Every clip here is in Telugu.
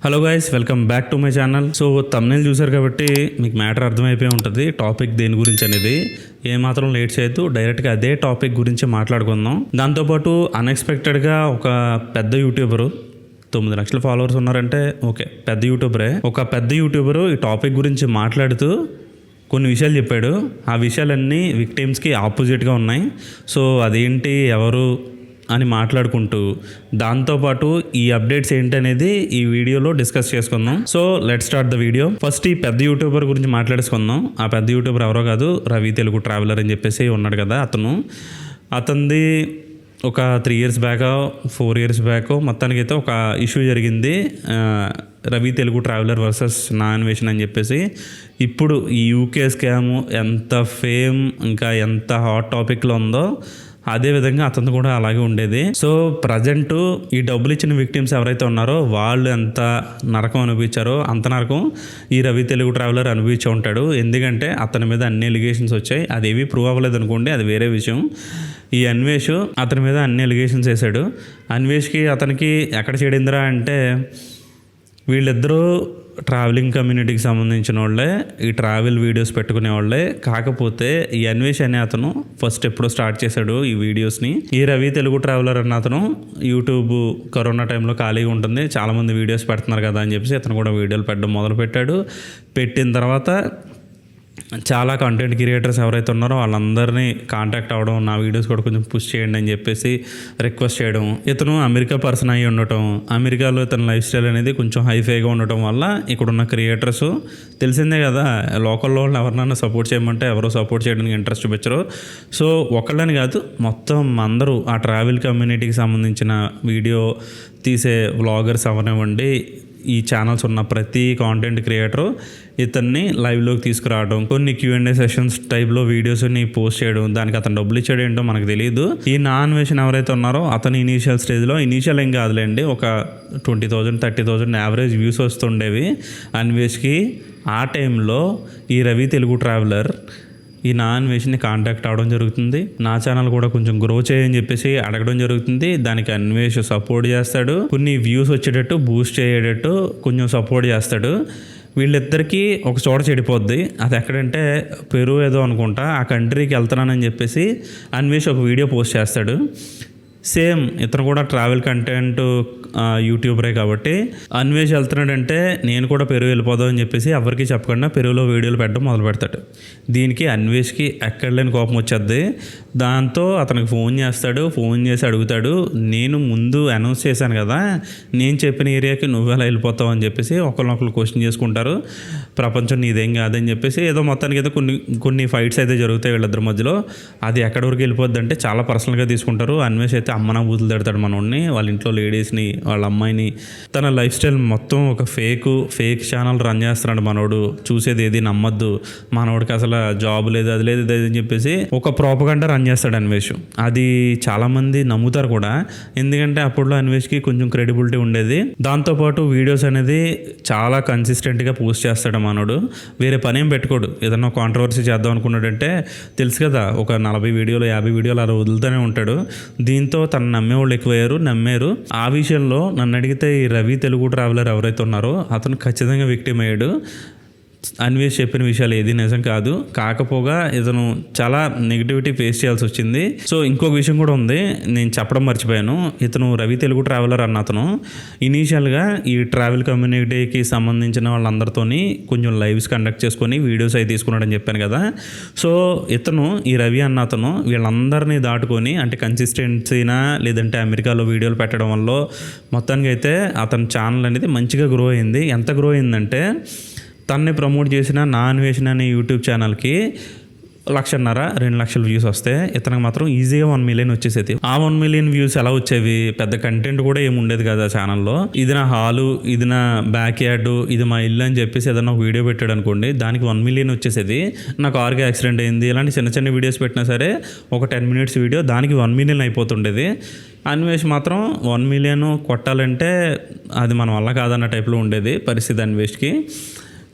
Hello guys, welcome back to my channel. So thumbnail చూసారు కాబట్టి మీకు మ్యాటర్ అర్థమైపోయి ఉంటుంది టాపిక్ దేని గురించి అనేది. ఏమాత్రం లేట్ చేయొద్దు, డైరెక్ట్గా అదే టాపిక్ గురించి మాట్లాడుకుందాం. దాంతోపాటు అన్ఎక్స్పెక్టెడ్గా ఒక పెద్ద యూట్యూబరు 9 లక్షల ఫాలోవర్స్ ఉన్నారంటే ఓకే, పెద్ద యూట్యూబరే. ఒక పెద్ద యూట్యూబరు ఈ టాపిక్ గురించి మాట్లాడుతూ కొన్ని విషయాలు చెప్పాడు. ఆ విషయాలన్నీ విక్టిమ్స్కి ఆపోజిట్గా ఉన్నాయి. సో అదేంటి, ఎవరు అని మాట్లాడుకుంటూ దాంతోపాటు ఈ అప్డేట్స్ ఏంటనేది ఈ వీడియోలో డిస్కస్ చేసుకుందాం. So let start the video. First ఈ పెద్ద యూట్యూబర్ గురించి మాట్లాడుకుందాం. ఆ పెద్ద యూట్యూబర్ ఎవరో కాదు, రవి తెలుగు ట్రావెలర్ అని చెప్పేసి ఉన్నాడు కదా అతనిది ఒక 3 years బ్యాక్ 4 years బ్యాక్ మొత్తానికి అయితే ఒక ఇష్యూ జరిగింది, రవి తెలుగు ట్రావెలర్ వర్సెస్ నా అన్వేషణ అని చెప్పేసి. ఇప్పుడు ఈ యూకే స్కామ్ ఎంత ఫేమ్ ఇంకా ఎంత హాట్ టాపిక్లో ఉందో అదే విధంగా అతను కూడా అలాగే ఉండేది. సో ప్రజెంట్ ఈ డబ్బులు ఇచ్చిన విక్టిమ్స్ ఎవరైతే ఉన్నారో వాళ్ళు ఎంత నరకం అనుభవించారో అంత నరకం ఈ రవి తెలుగు ట్రావెలర్ అనుభవించి ఉంటాడు. ఎందుకంటే అతని మీద అన్ని ఎలిగేషన్స్ వచ్చాయి. అదేవి ప్రూవ్ అవ్వలేదు అనుకోండి, అది వేరే విషయం. ఈ అన్వేష్ అతని మీద అన్ని ఎలిగేషన్స్ వేశాడు. అన్వేష్కి అతనికి ఎక్కడ చెడిందిరా అంటే, వీళ్ళిద్దరూ ట్రావెలింగ్ కమ్యూనిటీకి సంబంధించిన వాళ్ళే, ఈ ట్రావెల్ వీడియోస్ పెట్టుకునే వాళ్ళే. కాకపోతే ఈ అన్వేష్ అనే అతను ఫస్ట్ ఎప్పుడో స్టార్ట్ చేశాడు ఈ వీడియోస్ని. ఈ రవి తెలుగు ట్రావెలర్ అన్న అతను యూట్యూబ్ కరోనా టైంలో ఖాళీగా ఉంటుంది, చాలామంది వీడియోస్ పెడుతున్నారు కదా అని చెప్పేసి అతను కూడా వీడియోలు పెట్టడం మొదలుపెట్టాడు. పెట్టిన తర్వాత చాలా కంటెంట్ క్రియేటర్స్ ఎవరైతే ఉన్నారో వాళ్ళందరినీ కాంటాక్ట్ అవ్వడం, నా వీడియోస్ కూడా కొంచెం పుష్ చేయండి అని చెప్పేసి రిక్వెస్ట్ చేయడం. ఇతను అమెరికా పర్సన్ అయ్యి ఉండటం, అమెరికాలో ఇతని లైఫ్ స్టైల్ అనేది కొంచెం హైఫైగా ఉండటం వల్ల ఇక్కడున్న క్రియేటర్స్ తెలిసిందే కదా, లోకల్లో వాళ్ళు ఎవరినైనా సపోర్ట్ చేయమంటే ఎవరో సపోర్ట్ చేయడానికి ఇంట్రెస్ట్ చూపించరు. సో ఒకళ్ళని కాదు, మొత్తం అందరూ ఆ ట్రావెల్ కమ్యూనిటీకి సంబంధించిన వీడియో తీసే వ్లాగర్స్ అవనివ్వండి, ఈ ఛానల్స్ ఉన్న ప్రతి కాంటెంట్ క్రియేటరు ఇతన్ని లైవ్లోకి తీసుకురావడం, కొన్ని Q&A సెషన్స్ టైప్లో వీడియోస్ని పోస్ట్ చేయడం. దానికి అతను డబ్బులు ఇచ్చాడు ఏంటో మనకు తెలియదు. ఈ నా అన్వేషణ ఎవరైతే ఉన్నారో అతను ఇనీషియల్ స్టేజ్లో, ఇనీషియల్ ఏం కాదులేండి, ఒక 20,000 30,000 యావరేజ్ వ్యూస్ వస్తుండేవి అన్వేష్కి. ఆ టైంలో ఈ రవి తెలుగు ట్రావెలర్ ఈ నా అన్వేషణని కాంటాక్ట్ అవ్వడం జరుగుతుంది. నా ఛానల్ కూడా కొంచెం గ్రో చేయని చెప్పేసి అడగడం జరుగుతుంది. దానికి అన్వేష్ సపోర్ట్ చేస్తాడు, కొన్ని వ్యూస్ వచ్చేటట్టు బూస్ట్ అయ్యేటట్టు కొంచెం సపోర్ట్ చేస్తాడు. వీళ్ళిద్దరికీ ఒక చోట చెడిపోద్ది. అది ఎక్కడంటే పెరు ఏదో అనుకుంటా, ఆ కంట్రీకి వెళ్తున్నానని చెప్పేసి అన్వేష్ ఒక వీడియో పోస్ట్ చేస్తాడు. సేమ్ ఇతను కూడా ట్రావెల్ కంటెంట్ యూట్యూబరే కాబట్టి అన్వేష్ వెళ్తున్నాడంటే నేను కూడా పెరుగు వెళ్ళిపోదాం అని చెప్పేసి ఎవరికి చెప్పకుండా పెరుగులో వీడియోలు పెట్టడం మొదలు పెడతాడు. దీనికి అన్వేష్కి ఎక్కడలేని కోపం వచ్చేద్ది. దాంతో అతనికి ఫోన్ చేస్తాడు. ఫోన్ చేసి అడుగుతాడు, నేను ముందు అనౌన్స్ చేశాను కదా, నేను చెప్పిన ఏరియాకి నువ్వెలా వెళ్ళిపోతావు అని చెప్పేసి ఒకరినొకరు క్వశ్చన్ చేసుకుంటారు. ప్రపంచం నీదేం కాదని చెప్పేసి ఏదో మొత్తానికి అయితే కొన్ని ఫైట్స్ అయితే జరుగుతాయి వీళ్ళిద్దరి మధ్యలో. అది ఎక్కడి వరకు వెళ్ళిపోద్ది అంటే చాలా పర్సనల్గా తీసుకుంటారు. అన్వేష్ అయితే అమ్మన బూతులు తిడతాడు మనోడిని, వాళ్ళ ఇంట్లో లేడీస్ని, వాళ్ళ అమ్మాయిని. తన లైఫ్ స్టైల్ మొత్తం ఒక ఫేక్ ఛానల్ రన్ చేస్తున్నాడు మనోడు. చూసేది ఏది నమ్మద్దు, మనోడికి అసలు జాబ్ లేదు, అది లేదు, ఇది అని చెప్పేసి ఒక ప్రోపగండా రన్ చేస్తాడు అన్వేష్. అది చాలామంది నమ్ముతారు కూడా, ఎందుకంటే అప్పట్లో అన్వేష్కి కొంచెం క్రెడిబిలిటీ ఉండేది. దాంతోపాటు వీడియోస్ అనేది చాలా కన్సిస్టెంట్గా పోస్ట్ చేస్తాడు మనోడు. వేరే పని ఏం పెట్టుకోడు. ఏదన్నా కాంట్రవర్సీ చేద్దాం అనుకున్నాడంటే తెలుసు కదా, ఒక 40 వీడియోలు 50 వీడియోలు అలా వదులుతూనే ఉంటాడు. దీంతో తను నమ్మేవాళ్ళు ఎక్కువయ్యారు, నమ్మారు. ఆ విషయంలో నన్ను అడిగితే ఈ రవి తెలుగు ట్రావెలర్ ఎవరైతే ఉన్నారో అతను ఖచ్చితంగా విక్టిమ్ అయ్యాడు. అన్వేష్ చెప్పిన విషయాలు ఏది నిజం కాదు, కాకపోగా ఇతను చాలా నెగిటివిటీ ఫేస్ చేయాల్సి వచ్చింది. సో ఇంకొక విషయం కూడా ఉంది, నేను చెప్పడం మర్చిపోయాను. ఇతను రవి తెలుగు ట్రావెలర్ అన్న అతను ఇనీషియల్గా ఈ ట్రావెల్ కమ్యూనిటీకి సంబంధించిన వాళ్ళందరితోని కొంచెం లైవ్స్ కండక్ట్ చేసుకొని వీడియోస్ అవి తీసుకున్నాడని చెప్పాను కదా. సో ఇతను ఈ రవి అన్న అతను వీళ్ళందరినీ దాటుకొని, అంటే కన్సిస్టెన్సీనా లేదంటే అమెరికాలో వీడియోలు పెట్టడం వల్ల మొత్తానికి అయితే అతని ఛానల్ అనేది మంచిగా గ్రో అయింది. ఎంత గ్రో అయిందంటే, తన్ని ప్రమోట్ చేసిన నా అన్వేషణ అనే యూట్యూబ్ ఛానల్కి 1,50,000 2 లక్షల వ్యూస్ వస్తే ఇతనికి మాత్రం ఈజీగా 1 million వచ్చేసేది. ఆ 1 million వ్యూస్ ఎలా వచ్చేవి, పెద్ద కంటెంట్ కూడా ఏమి ఉండేది కదా ఛానల్లో. ఇది నా హాలు, ఇది నా బ్యాక్ యార్డు, ఇది మా ఇల్లు అని చెప్పేసి ఏదైనా ఒక వీడియో పెట్టాడు అనుకోండి, దానికి 1 million వచ్చేసేది. నా కార్కి యాక్సిడెంట్ అయింది, ఇలాంటి చిన్న చిన్న వీడియోస్ పెట్టినా సరే ఒక 10 minutes వీడియో దానికి 1 million అయిపోతుండేది. అన్వేష్ మాత్రం 1 million కొట్టాలంటే అది మన వల్ల కాదన్న టైప్లో ఉండేది పరిస్థితి అన్వేష్కి.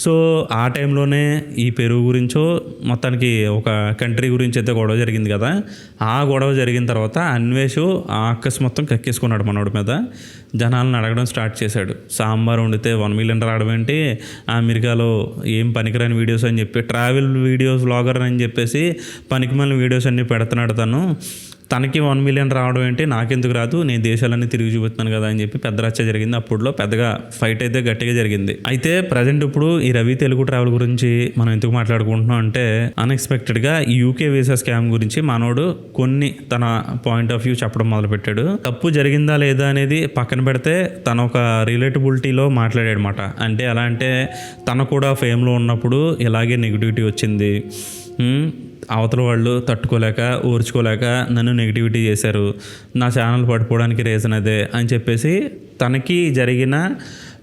సో ఆ టైంలోనే ఈ పెరుగు గురించో మొత్తానికి ఒక కంట్రీ గురించి అయితే గొడవ జరిగింది కదా. ఆ గొడవ జరిగిన తర్వాత అన్వేష్ ఆ అక్కస్ మొత్తం కక్కేసుకున్నాడు మనోడి మీద. జనాలను అడగడం స్టార్ట్ చేశాడు. సాంబార్ వండితే 1 మిలియన్ రావడం ఏంటి, అమెరికాలో ఏం పనికిరాని వీడియోస్ అని చెప్పి ట్రావెల్ వీడియోస్ వ్లాగర్ అని చెప్పేసి పనికిమాలిన వీడియోస్ అన్నీ పెడుతున్నాడు తనకి 1 మిలియన్ రావడం ఏంటి, నాకెందుకు రాదు, నేను దేశాలన్నీ తిరిగి చూపుతున్నాను కదా అని చెప్పి పెద్ద రచ్చ జరిగింది. అప్పుడులో పెద్దగా ఫైట్ అయితే గట్టిగా జరిగింది. అయితే ప్రజెంట్ ఇప్పుడు ఈ రవి తెలుగు ట్రావెల్ గురించి మనం ఎందుకు మాట్లాడుకుంటున్నాం అంటే, అన్ఎక్స్పెక్టెడ్గా ఈ యూకే వీసా స్కామ్ గురించి మనోడు కొన్ని తన పాయింట్ ఆఫ్ వ్యూ చెప్పడం మొదలుపెట్టాడు. తప్పు జరిగిందా లేదా అనేది పక్కన పెడితే తన ఒక రిలేటబిలిటీలో మాట్లాడాడనమాట. అంటే ఎలా అంటే, తను కూడా ఫేమ్లో ఉన్నప్పుడు ఇలాగే నెగిటివిటీ వచ్చింది, అవతల వాళ్ళు తట్టుకోలేక ఓర్చుకోలేక నన్ను నెగిటివిటీ చేశారు, నా ఛానల్ పడిపోవడానికి రీజన్ అదే అని చెప్పేసి తనకి జరిగిన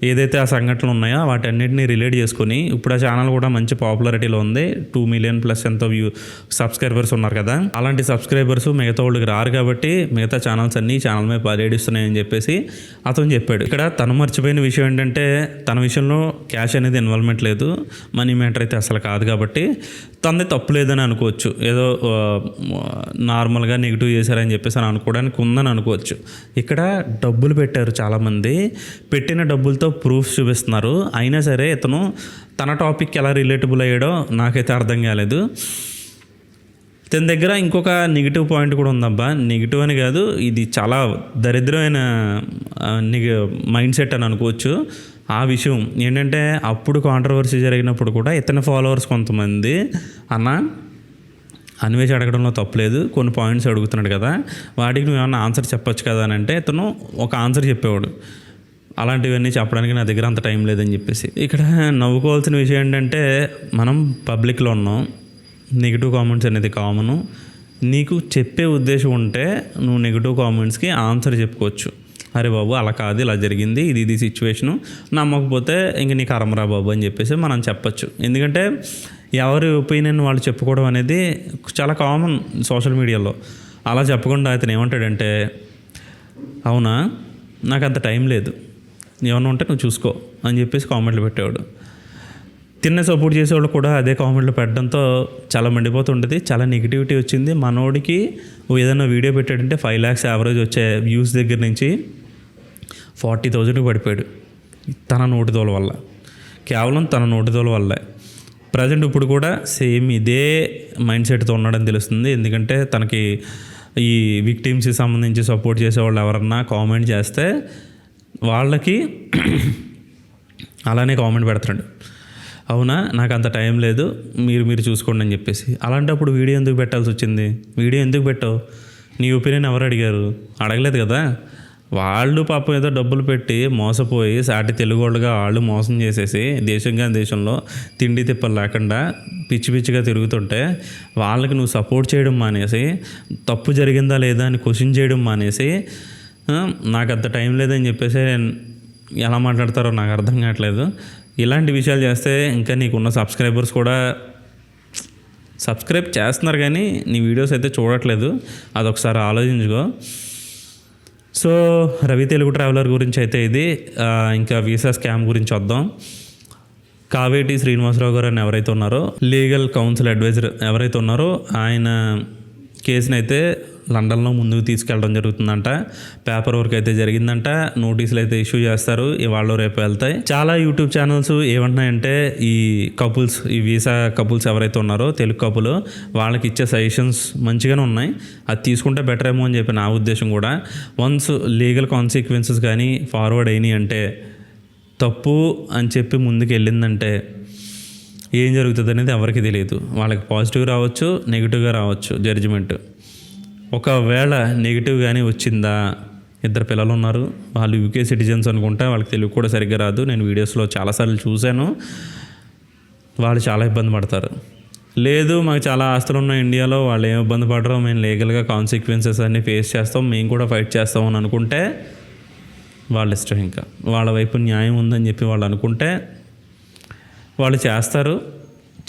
ఏదైతే ఆ సంఘటనలు ఉన్నాయో వాటన్నిటిని రిలేట్ చేసుకొని ఇప్పుడు ఆ ఛానల్ కూడా మంచి పాపులారిటీలో ఉంది. 2 మిలియన్ ప్లస్ ఎంతో సబ్స్క్రైబర్స్ ఉన్నారు కదా. అలాంటి సబ్స్క్రైబర్స్ మిగతా వాళ్ళకి రారు కాబట్టి మిగతా ఛానల్స్ అన్నీ ఛానల్ మీద పర్యటిస్తున్నాయని చెప్పేసి అతను చెప్పాడు. ఇక్కడ తను మర్చిపోయిన విషయం ఏంటంటే, తన విషయంలో క్యాష్ అనేది ఇన్వాల్వ్మెంట్ లేదు, మనీ మ్యాటర్ అయితే అసలు కాదు కాబట్టి తనది తప్పు లేదని అనుకోవచ్చు. ఏదో నార్మల్గా నెగిటివ్ చేశారని చెప్పేసి అని అనుకోవడానికి ఉందని అనుకోవచ్చు. ఇక్కడ డబ్బులు పెట్టారు చాలామంది, పెట్టిన డబ్బులతో ప్రూఫ్స్ చూపిస్తున్నారు. అయినా సరే ఇతను తన టాపిక్ ఎలా రిలేటబుల్ అయ్యాడో నాకైతే అర్థం కాలేదు. తన దగ్గర ఇంకొక నెగిటివ్ పాయింట్ కూడా ఉందబ్బా. నెగిటివ్ అని కాదు, ఇది చాలా దరిద్రమైన మైండ్ సెట్ అని అనుకోవచ్చు. ఆ విషయం ఏంటంటే, అప్పుడు కాంట్రవర్సీ జరిగినప్పుడు కూడా ఇతని ఫాలోవర్స్ కొంతమంది అన్వేష్ అడగడంలో తప్పలేదు, కొన్ని పాయింట్స్ అడుగుతున్నాడు కదా, వాటికి నువ్వు ఏమన్నా ఆన్సర్ చెప్పొచ్చు కదా అని అంటే ఇతను ఒక ఆన్సర్ చెప్పేవాడు. అలాంటివన్నీ చెప్పడానికి నా దగ్గర అంత టైం లేదని చెప్పేసి. ఇక్కడ నవ్వుకోవాల్సిన విషయం ఏంటంటే, మనం పబ్లిక్లో ఉన్నాం, నెగిటివ్ కామెంట్స్ అనేది కామను. నీకు చెప్పే ఉద్దేశం ఉంటే నువ్వు నెగిటివ్ కామెంట్స్కి ఆన్సర్ చెప్పుకోవచ్చు. అరే బాబు అలా కాదు, ఇలా జరిగింది, ఇది సిచ్యువేషను, నమ్మకపోతే ఇంక నీకు అరమరా బాబు అని చెప్పేసి మనం చెప్పచ్చు. ఎందుకంటే ఎవరి ఒపీనియన్ వాళ్ళు చెప్పుకోవడం అనేది చాలా కామన్ సోషల్ మీడియాలో. అలా చెప్పకుండా అతను ఏమంటాడంటే, అవునా నాకు అంత టైం లేదు, ఏమన్నా ఉంటే నువ్వు చూసుకో అని చెప్పేసి కామెంట్లు పెట్టేవాడు. తిన్న సపోర్ట్ చేసేవాళ్ళు కూడా అదే కామెంట్లు పెట్టడంతో చాలా మండిపోతుంటుంది. చాలా నెగిటివిటీ వచ్చింది. మనోడికి ఏదైనా వీడియో పెట్టాడంటే 5 lakhs యావరేజ్ వచ్చే వ్యూస్ దగ్గర నుంచి 40,000కి పడిపోయాడు తన నోటిదోల వల్ల, కేవలం తన నోటిదోల వల్లే. ప్రజెంట్ ఇప్పుడు కూడా సేమ్ ఇదే మైండ్ సెట్తో ఉన్నాడని తెలుస్తుంది. ఎందుకంటే తనకి ఈ విక్టిమ్స్కి సంబంధించి సపోర్ట్ చేసేవాళ్ళు ఎవరన్నా కామెంట్ చేస్తే వాళ్ళకి అలానే కామెంట్ పెడుతున్నాడు, అవునా నాకు అంత టైం లేదు, మీరు చూసుకోండి అని చెప్పేసి. అలాంటప్పుడు వీడియో ఎందుకు పెట్టాల్సి వచ్చింది? వీడియో ఎందుకు పెట్టావు? నీ ఒపీనియన్ ఎవరు అడిగారు? అడగలేదు కదా. వాళ్ళు పాపం ఏదో డబ్బులు పెట్టి మోసపోయి సాటి తెలుగు వాళ్ళుగా వాళ్ళు మోసం చేసేసి దేశంలో తిండి తిప్పలు లేకుండా పిచ్చి పిచ్చిగా తిరుగుతుంటే వాళ్ళకి నువ్వు సపోర్ట్ చేయడం మానేసి, తప్పు జరిగిందా లేదా అని క్వశ్చన్ చేయడం మానేసి, నాకు అంత టైం లేదని చెప్పేసి ఎలా మాట్లాడతారో నాకు అర్థం కావట్లేదు. ఇలాంటి విషయాలు చేస్తే ఇంకా నీకున్న సబ్స్క్రైబర్స్ కూడా సబ్స్క్రైబ్ చేస్తున్నారు కానీ నీ వీడియోస్ అయితే చూడట్లేదు. అదొకసారి ఆలోచించుకో. సో రవి తెలుగు ట్రావెలర్ గురించి అయితే ఇది. ఇంకా వీసా స్కామ్ గురించి వద్దాం. కావేటి శ్రీనివాసరావు గారు అని ఎవరైతే ఉన్నారో, లీగల్ కౌన్సిల్ అడ్వైజర్ ఎవరైతే ఉన్నారో, ఆయన కేసుని అయితే లండన్లో ముందుకు తీసుకెళ్ళడం జరుగుతుందంట. పేపర్ వర్క్ అయితే జరిగిందంట. నోటీసులు అయితే ఇష్యూ చేస్తారు, ఇవాళ రేపు వెళ్తాయి. చాలా యూట్యూబ్ ఛానల్స్ ఏమంటున్నాయంటే, ఈ కపుల్స్, ఈ వీసా కపుల్స్ ఎవరైతే ఉన్నారో తెలుగు కపుల్, వాళ్ళకి ఇచ్చే సజెషన్స్ మంచిగానే ఉన్నాయి, అది తీసుకుంటే బెటర్ ఏమో అని చెప్పి నా ఉద్దేశం కూడా. వన్స్ లీగల్ కాన్సిక్వెన్సెస్ కానీ ఫార్వర్డ్ అయినాయి అంటే, తప్పు అని చెప్పి ముందుకు వెళ్ళిందంటే ఏం జరుగుతుంది అనేది ఎవరికి తెలియదు. వాళ్ళకి పాజిటివ్ రావచ్చు, నెగిటివ్గా రావచ్చు జడ్జిమెంట్. ఒకవేళ నెగిటివ్ కానీ వచ్చిందా, 2 పిల్లలు ఉన్నారు, వాళ్ళు యూకే సిటిజన్స్ అనుకుంటా, వాళ్ళకి తెలుగు కూడా సరిగ్గా రాదు, నేను వీడియోస్లో చాలాసార్లు చూశాను, వాళ్ళు చాలా ఇబ్బంది పడతారు. లేదు మాకు చాలా ఆస్తులు ఉన్నాయి ఇండియాలో, వాళ్ళు ఏం ఇబ్బంది పడరో, మేము లీగల్గా కాన్సిక్వెన్సెస్ అన్నీ ఫేస్ చేస్తాం, మేము కూడా ఫైట్ చేస్తాం అని అనుకుంటే వాళ్ళ ఇష్టం. ఇంకా వాళ్ళ వైపు న్యాయం ఉందని చెప్పి వాళ్ళు అనుకుంటే వాళ్ళు చేస్తారు.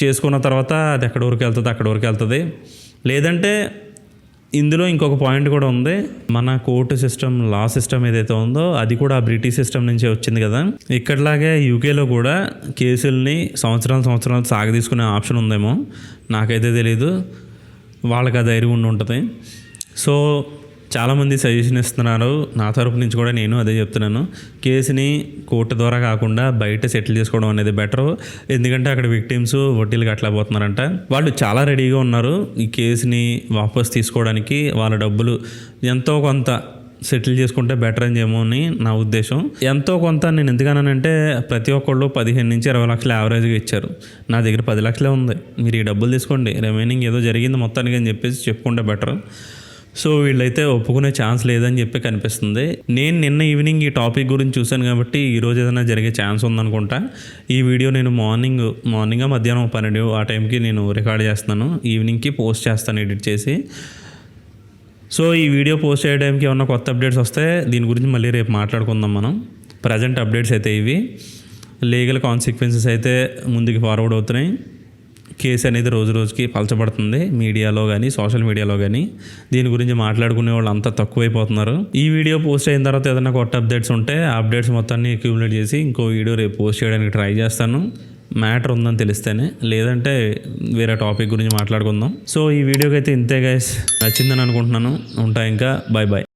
చేసుకున్న తర్వాత అది ఎక్కడి వరకు వెళ్తుంది అక్కడి వరకు వెళ్తుంది. లేదంటే ఇందులో ఇంకొక పాయింట్ కూడా ఉంది. మన కోర్టు సిస్టమ్, లా సిస్టమ్ ఏదైతే ఉందో అది కూడా ఆ బ్రిటిష్ సిస్టమ్ నుంచే వచ్చింది కదా. ఇక్కడలాగే యూకేలో కూడా కేసుల్ని సంవత్సరాలు సాగదీసుకునే ఆప్షన్ ఉందేమో, నాకైతే తెలీదు. వాళ్ళకి ఆ ధైర్యం ఉండి ఉంటుంది. సో చాలామంది సజెషన్ ఇస్తున్నారు, నా తరపు నుంచి కూడా నేను అదే చెప్తున్నాను. కేసుని కోర్టు ద్వారా కాకుండా బయట సెటిల్ చేసుకోవడం అనేది బెటర్. ఎందుకంటే అక్కడ విక్టిమ్స్ వడ్డీలు కట్టలేకపోతున్నారంట. వాళ్ళు చాలా రెడీగా ఉన్నారు ఈ కేసుని వాపస్ తీసుకోవడానికి. వాళ్ళ డబ్బులు ఎంతో కొంత సెటిల్ చేసుకుంటే బెటర్ అని ఏమో అని నా ఉద్దేశం. ఎంతో కొంత నేను ఎందుకన్నానంటే ప్రతి ఒక్కళ్ళు 15 నుంచి 20 లక్షలు యావరేజ్గా ఇచ్చారు. నా దగ్గర 10 లక్షలే ఉంది. మీరు ఈ డబ్బులు తీసుకోండి, రిమైనింగ్ ఏదో జరిగింది మొత్తానికి అని చెప్పేసి చెప్పుకుంటే బెటర్. సో వీళ్ళైతే ఒప్పుకునే ఛాన్స్ లేదని చెప్పి కనిపిస్తుంది. నేను నిన్న ఈవినింగ్ ఈ టాపిక్ గురించి చూశాను కాబట్టి ఈరోజు ఏదైనా జరిగే ఛాన్స్ ఉందనుకుంటా. ఈ వీడియో నేను మార్నింగ్ మధ్యాహ్నం 12 ఆ టైంకి నేను రికార్డ్ చేస్తున్నాను. ఈవినింగ్కి పోస్ట్ చేస్తాను ఎడిట్ చేసి. సో ఈ వీడియో పోస్ట్ చేయ టైంకి ఏమన్నా కొత్త అప్డేట్స్ వస్తే దీని గురించి మళ్ళీ రేపు మాట్లాడుకుందాం మనం. ప్రజెంట్ అప్డేట్స్ అయితే ఇవి. లీగల్ కాన్సిక్వెన్సెస్ అయితే ముందుకు ఫార్వర్డ్ అవుతున్నాయి. కేసు అనేది రోజు రోజుకి పలచబడుతుంది మీడియాలో కానీ సోషల్ మీడియాలో కానీ. దీని గురించి మాట్లాడుకునే వాళ్ళు అంతా తక్కువైపోతున్నారు. ఈ వీడియో పోస్ట్ అయిన తర్వాత ఏదైనా కొత్త అప్డేట్స్ ఉంటే ఆ అప్డేట్స్ మొత్తాన్ని అక్యూములేట్ చేసి ఇంకో వీడియో రేపు పోస్ట్ చేయడానికి ట్రై చేస్తాను, మ్యాటర్ ఉందని తెలిస్తేనే. లేదంటే వేరే టాపిక్ గురించి మాట్లాడుకుందాం. సో ఈ వీడియోకి అయితే ఇంతే గైస్, నచ్చిందని అనుకుంటున్నాను. ఉంటా ఇంకా. Bye bye.